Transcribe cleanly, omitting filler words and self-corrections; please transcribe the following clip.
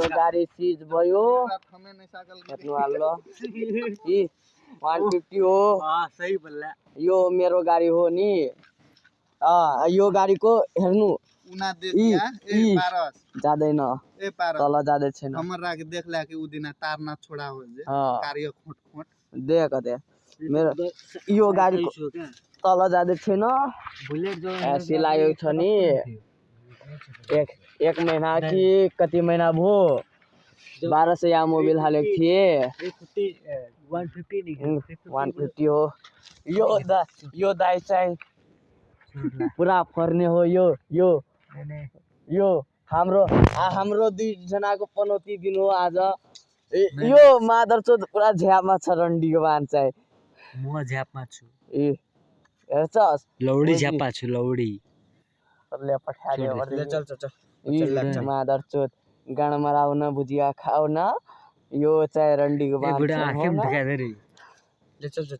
मेरो गाडी सिज भयो हेर्नु हाल्लो 150 हो सही बोल्ला यो मेरो गाडी हो नि यो गाडीको हेर्नु जाँदैन तल जाँदै छैन हमरा के देख ला कि उ दिना तार ना छोड़ा हो जे कार्य खोट खोट देख दे मेरो यो गाडीको तल जाँदै छैन बुलेट जो सिलाएको छ नि एक महिना कि कति महिना भयो 1200 या मोबिल हालेको थिए 150 हो यो दाइ चाहिँ पुरा फर्ने हो यो हाम्रो दुई जनाको पनौती दिन हो आज यो मादरचोद पुरा झ्यापमा छ रन्डीको बान चाहिँ म झ्यापमा छु ए हेर्छस् लौडी झ्यापमा छु लौडी ले पठाले चल मादरचोद गाडामा आउन भुजिया खाउन यो चाहिँ रन्डीको बान बुढा आँखेम दिखा दे रे ले चल